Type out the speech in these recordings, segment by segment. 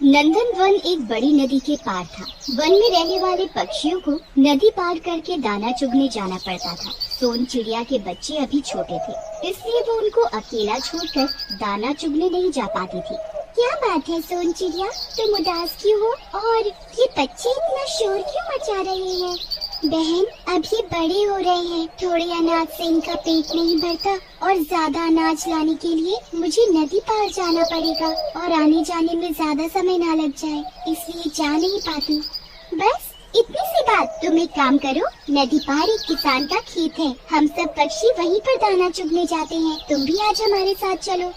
नंदन one एक बड़ी नदी के पार था। वन में रहने वाले पक्षियों को नदी पार करके दाना चुगने जाना पड़ता था। सोन चिड़िया के बच्चे अभी छोटे थे, इसलिए वो उनको अकेला छोड़कर दाना चुगने नहीं जा पाती थी। क्या बात है सोन चिड़िया, तुम उदास क्यों हो और ये बच्चे इतना शोर क्यों मचा रहे हैं? बहन, अभी बड़े हो रहे हैं, थोड़े अनाज से इनका पेट नहीं भरता और ज्यादा अनाज लाने के लिए मुझे नदी पार जाना पड़ेगा और आने जाने में ज्यादा समय ना लग जाए, इसलिए जा नहीं पाती। बस इतनी सी बात। तुम एक काम करो, नदी पार एक किसान का खेत है, हम सब पक्षी वहीं पर दाना चुगने जाते हैं, तुम भी आज हमारे साथ चलो।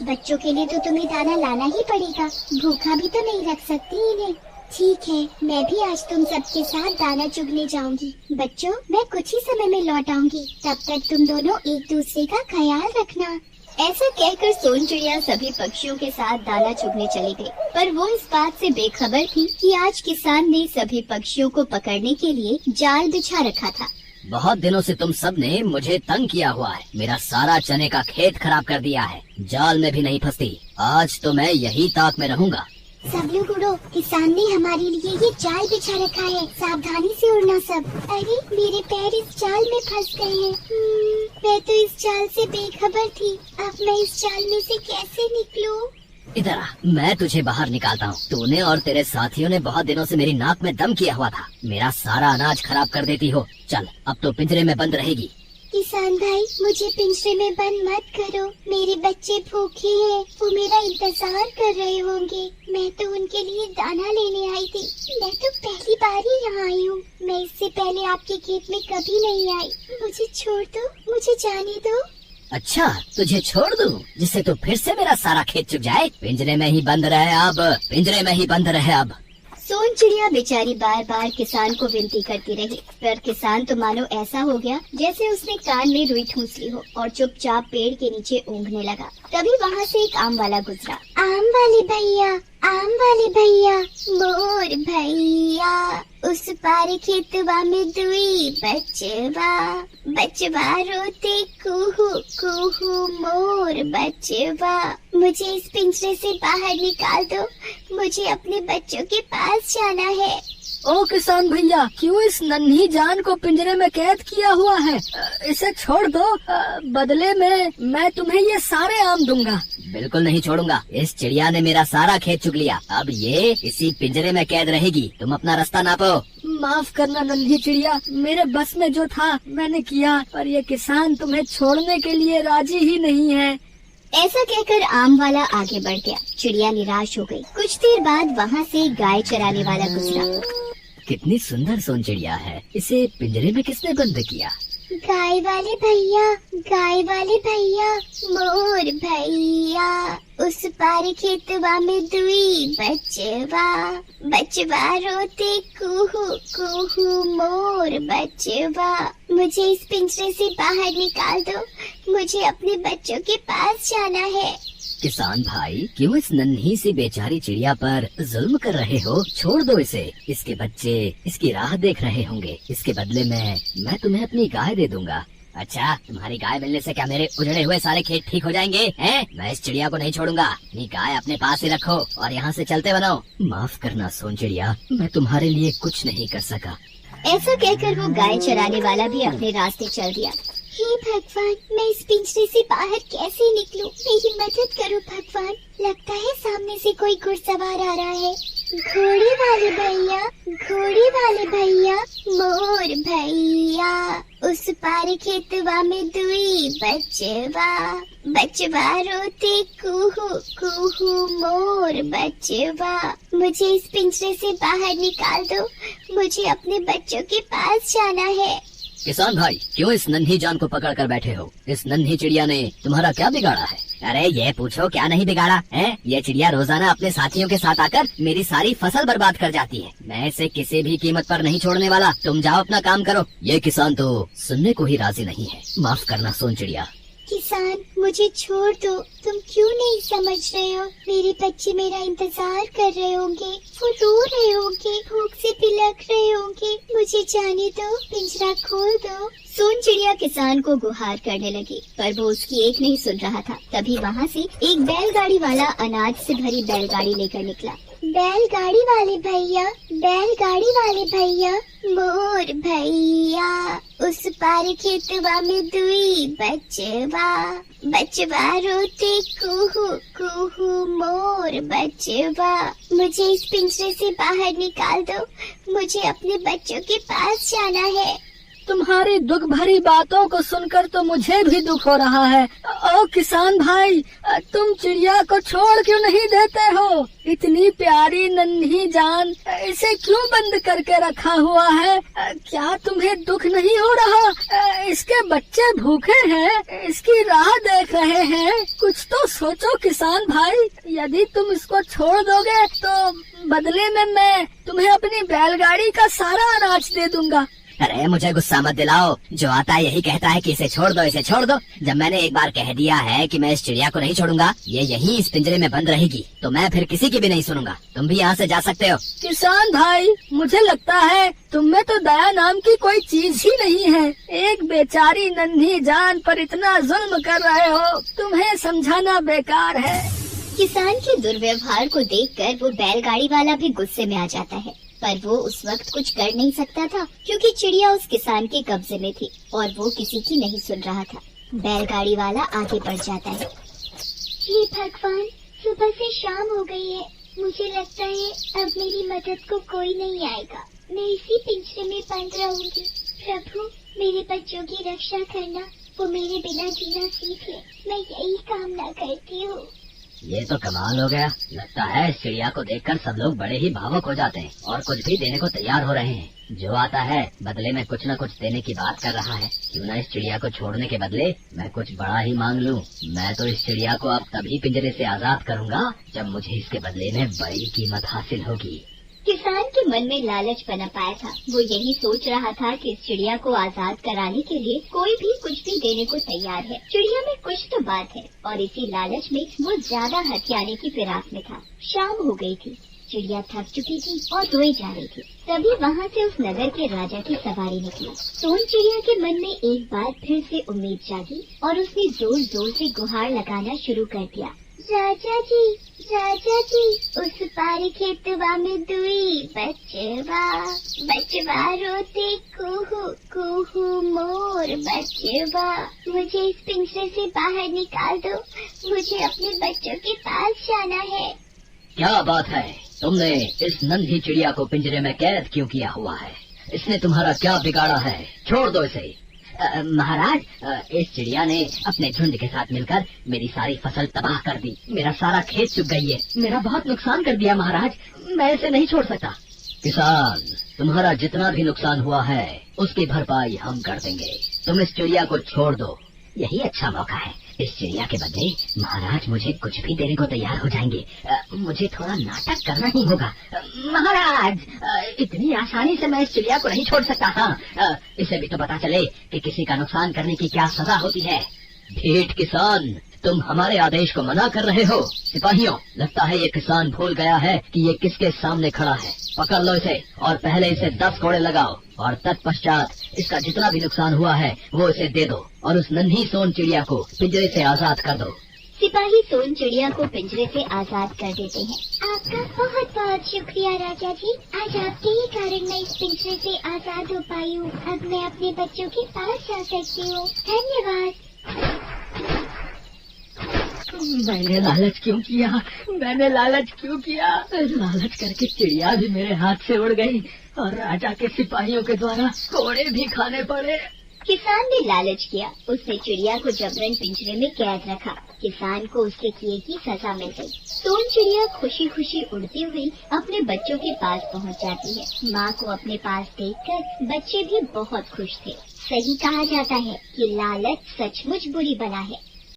बच्चों के लिए तो तुम्हें दाना लाना ही पड़ेगा, भूखा भी तो नहीं रख सकती इन्हें। ठीक है, मैं भी आज तुम सबके साथ दाना चुगने जाऊंगी। बच्चों, मैं कुछ ही समय में लौट आऊंगी, तब तक तुम दोनों एक दूसरे का ख्याल रखना। ऐसा कहकर सोन चिड़िया सभी पक्षियों के साथ दाना चुगने चली गई, पर वो इस बात से बेखबर थी कि आज किसान ने सभी पक्षियों को पकड़ने के लिए जाल बिछा रखा था। बहुत दिनों से तुम सब ने मुझे तंग किया हुआ है, मेरा सारा चने का खेत खराब कर दिया है, जाल में भी नहीं फंसती। आज तो मैं यही ताक में रहूंगा। सब लोग उड़ो, किसान ने हमारे लिए ये जाल बिछा रखा है, सावधानी से उड़ना सब। अरे मेरे पैर इस जाल में फंस गए हैं। मैं तो इस जाल से बेखबर थी, अब मैं इस जाल में से कैसे निकलूं? इधर आ, मैं तुझे बाहर निकालता हूँ। तूने और तेरे साथियों ने बहुत दिनों से मेरी नाक में दम किया हुआ था, मेरा सारा अनाज खराब कर देती हो। चल, अब तो पिंजरे में बंद रहेगी। किसान भाई, मुझे पिंजरे में बंद मत करो, मेरे बच्चे भूखे हैं, वो मेरा इंतजार कर रहे होंगे। मैं तो उनके लिए दाना लेने आई थी, मैं तो पहली बार ही यहाँ आई हूँ, मैं इससे पहले आपके खेत में कभी नहीं आई। मुझे छोड़ दो, मुझे जाने दो। अच्छा, तुझे छोड़ दूं, जिससे तू फिर से मेरा सारा खेत चुग जाए? पिंजरे में ही बंद रहे अब, पिंजरे में ही बंद रहे अब। सोन चिड़िया बेचारी बार बार किसान को विनती करती रही, पर किसान तो मानो ऐसा हो गया जैसे उसने कान में रुई ठूंस ली हो और चुपचाप पेड़ के नीचे ऊँघने लगा। तभी वहाँ से एक आम वाला गुजरा। आम वाले भैया, आम वाले भैया, मोर भैया, उस पार खेतवा में दुई बचवा, बचवा रोते कुहू कुहू मोर बचवा, मुझे इस पिंजरे से बाहर निकाल दो, मुझे अपने बच्चों के पास जाना है। ओ किसान भैया, क्यों इस नन्ही जान को पिंजरे में कैद किया हुआ है? इसे छोड़ दो, बदले में मैं तुम्हें ये सारे आम दूंगा। बिल्कुल नहीं छोड़ूंगा, इस चिड़िया ने मेरा सारा खेत चुग लिया, अब ये इसी पिंजरे में कैद रहेगी। तुम अपना रास्ता नापो। माफ करना नन्ही चिड़िया, मेरे बस में जो था मैंने किया, पर ये किसान तुम्हें छोड़ने के लिए राजी ही नहीं है। ऐसा कहकर आम वाला आगे बढ़ गया। चिड़िया निराश हो गई। कुछ देर बाद वहाँ से एक गाय चराने वाला गुजरा। कितनी सुंदर सोन चिड़िया है, इसे पिंजरे में किसने बंद किया? गाय वाले भैया, गाय वाले भैया, मोर भैया, उस पार खेतवा में दुई बचवा, बचवा रोते कुहू कुहू मोर बचवा, मुझे इस पिंजरे से बाहर निकाल दो, मुझे अपने बच्चों के पास जाना है। किसान भाई, क्यों इस नन्ही सी बेचारी चिड़िया पर जुल्म कर रहे हो? छोड़ दो इसे, इसके बच्चे इसकी राह देख रहे होंगे, इसके बदले में मैं तुम्हें अपनी गाय दे दूंगा। अच्छा, तुम्हारी गाय मिलने से क्या मेरे उजड़े हुए सारे खेत ठीक हो जाएंगे? हैं? मैं इस चिड़िया को नहीं छोड़ूंगा, अपनी गाय अपने पास ही रखो और यहाँ से चलते बनो। माफ करना सोन चिड़िया, मैं तुम्हारे लिए कुछ नहीं कर सका। ऐसा कहकर वो गाय चराने वाला भी अपने रास्ते चल दिया। हे भगवान, मैं इस पिंजरे से बाहर कैसे निकलूं? मेरी मदद करो भगवान, लगता है सामने से कोई घुड़सवार आ रहा है। घोड़े वाले भैया, घोड़े वाले भैया, मोर भैया, उस पार खेतवा में दुई बचवा, बचवा रोते कुहू कुहू मोर बचवा, मुझे इस पिंजरे से बाहर निकाल दो, मुझे अपने बच्चों के पास जाना है। किसान भाई, क्यों इस नन्ही जान को पकड़ कर बैठे हो? इस नन्ही चिड़िया ने तुम्हारा क्या बिगाड़ा है? अरे ये पूछो, क्या नहीं बिगाड़ा है? ये चिड़िया रोजाना अपने साथियों के साथ आकर मेरी सारी फसल बर्बाद कर जाती है, मैं इसे किसी भी कीमत पर नहीं छोड़ने वाला। तुम जाओ अपना काम करो। ये किसान तो सुनने को ही राजी नहीं है। माफ करना सोन चिड़िया। किसान, मुझे छोड़ दो, तुम क्यों नहीं समझ रहे हो? मेरे बच्चे मेरा इंतजार कर रहे होंगे, वो रो रहे होंगे, भूख से बिलख रहे होंगे, मुझे जाने दो, पिंजरा खोल दो। सोन चिड़िया किसान को गुहार करने लगी, पर वो उसकी एक नहीं सुन रहा था। तभी वहाँ से एक बैलगाड़ी वाला अनाज से भरी बैलगाड़ी लेकर निकला। बैलगाड़ी वाले भैया, बैलगाड़ी वाले भैया, मोर भैया, उस पार खेतवा में दुई बचवा, बचवा रोते कुहू कुहू मोर बचवा, मुझे इस पिंजरे से बाहर निकाल दो, मुझे अपने बच्चों के पास जाना है। तुम्हारी दुख भरी बातों को सुनकर तो मुझे भी दुख हो रहा है। ओ किसान भाई, तुम चिड़िया को छोड़ क्यों नहीं देते हो? इतनी प्यारी नन्ही जान, इसे क्यों बंद करके रखा हुआ है? क्या तुम्हें दुख नहीं हो रहा? इसके बच्चे भूखे हैं, इसकी राह देख रहे हैं। कुछ तो सोचो किसान भाई, यदि तुम इसको छोड़ दोगे तो बदले में मैं तुम्हें अपनी बैलगाड़ी का सारा अनाज दे दूंगा। अरे मुझे गुस्सा मत दिलाओ, जो आता है यही कहता है कि इसे छोड़ दो, इसे छोड़ दो। जब मैंने एक बार कह दिया है कि मैं इस चिड़िया को नहीं छोड़ूंगा, ये यहीं इस पिंजरे में बंद रहेगी, तो मैं फिर किसी की भी नहीं सुनूंगा। तुम भी यहाँ से जा सकते हो। किसान भाई, मुझे लगता है तुम में तो दया नाम की कोई चीज ही नहीं है। एक बेचारी नन्ही जान पर इतना जुल्म कर रहे हो, तुम्हें समझाना बेकार है। किसान के दुर्व्यवहार को देखकर वो बैलगाड़ी वाला भी गुस्से में आ जाता है, पर वो उस वक्त कुछ कर नहीं सकता था क्योंकि चिड़िया उस किसान के कब्जे में थी और वो किसी की नहीं सुन रहा था। बैलगाड़ी वाला आगे बढ़ जाता है। हे भगवान, सुबह से शाम हो गई है, मुझे लगता है अब मेरी मदद को कोई नहीं आएगा। मैं इसी पिंजरे में बंद रहूंगी। प्रभु, मेरे बच्चों की रक्षा करना, वो मेरे बिना जीना सीख ले, मैं यही कामना करती हूँ। ये तो कमाल हो गया। लगता है इस चिड़िया को देखकर सब लोग बड़े ही भावुक हो जाते हैं और कुछ भी देने को तैयार हो रहे हैं। जो आता है बदले में कुछ न कुछ देने की बात कर रहा है। क्यों न इस चिड़िया को छोड़ने के बदले मैं कुछ बड़ा ही मांग लूं। मैं तो इस चिड़िया को अब तभी पिंजरे से आजाद करूंगा जब मुझे इसके बदले में बड़ी कीमत हासिल होगी। किसान के मन में लालच पनप आया था। वो यही सोच रहा था कि इस चिड़िया को आजाद कराने के लिए कोई भी कुछ भी देने को तैयार है। चिड़िया में कुछ तो बात है और इसी लालच में वो ज्यादा हथियाने की फिराक में था। शाम हो गई थी, चिड़िया थक चुकी थी और रोई जा रही थी। तभी वहाँ से उस नगर के राजा की सवारी निकली। सोन चिड़िया के मन में एक बार फिर से उम्मीद जागी और उसने जोर जोर से गुहार लगाना शुरू कर दिया। राजा जी, उस पार खेतवा में दुई बचवा, बचवा रोते कुहू कुहू मोर बचवा, मुझे इस पिंजरे से बाहर निकाल दो, मुझे अपने बच्चों के पास जाना है। क्या बात है, तुमने इस नन्ही चिड़िया को पिंजरे में कैद क्यों किया हुआ है? इसने तुम्हारा क्या बिगाड़ा है? छोड़ दो इसे। महाराज, इस चिड़िया ने अपने झुंड के साथ मिलकर मेरी सारी फसल तबाह कर दी। मेरा सारा खेत चुग गई है, मेरा बहुत नुकसान कर दिया महाराज, मैं इसे नहीं छोड़ सकता। किसान, तुम्हारा जितना भी नुकसान हुआ है उसकी भरपाई हम कर देंगे। तुम इस चिड़िया को छोड़ दो, यही अच्छा मौका है। इस चिड़िया के बदले महाराज मुझे कुछ भी देने को तैयार हो जाएंगे। मुझे थोड़ा नाटक करना ही होगा। महाराज, इतनी आसानी से मैं इस चिड़िया को नहीं छोड़ सकता। हाँ, इसे भी तो पता चले कि किसी का नुकसान करने की क्या सजा होती है। ढीठ किसान, तुम हमारे आदेश को मना कर रहे हो। सिपाहियों, लगता है ये किसान भूल गया है कि ये किसके सामने खड़ा है। पकड़ लो इसे और पहले इसे 10 कोड़े लगाओ और तत्पश्चात इसका जितना भी नुकसान हुआ है वो इसे दे दो और उस नन्ही सोन चिड़िया को पिंजरे से आजाद कर दो। सिपाही सोन चिड़िया को पिंजरे से आजाद कर देते हैं। आपका बहुत बहुत शुक्रिया राजा जी, आज आपके ही कारण मैं इस पिंजरे से आजाद हो पाई हूँ। अब मैं अपने बच्चों के पास जा सकती हूँ। धन्यवाद। मैंने लालच क्यों किया? लालच करके चिड़िया भी मेरे हाथ से उड़ गई और राजा के सिपाहियों के द्वारा कोड़े भी खाने पड़े। किसान ने लालच किया, उसने चिड़िया को जबरन पिंजरे में कैद रखा। किसान को उसके किए की सजा मिल गई। सोन चिड़िया खुशी खुशी उड़ती हुई अपने बच्चों के पास पहुंच जाती है। माँ को अपने पास देखकर बच्चे भी बहुत खुश थे। सही कहा जाता है कि लालच सचमुच बुरी बला है।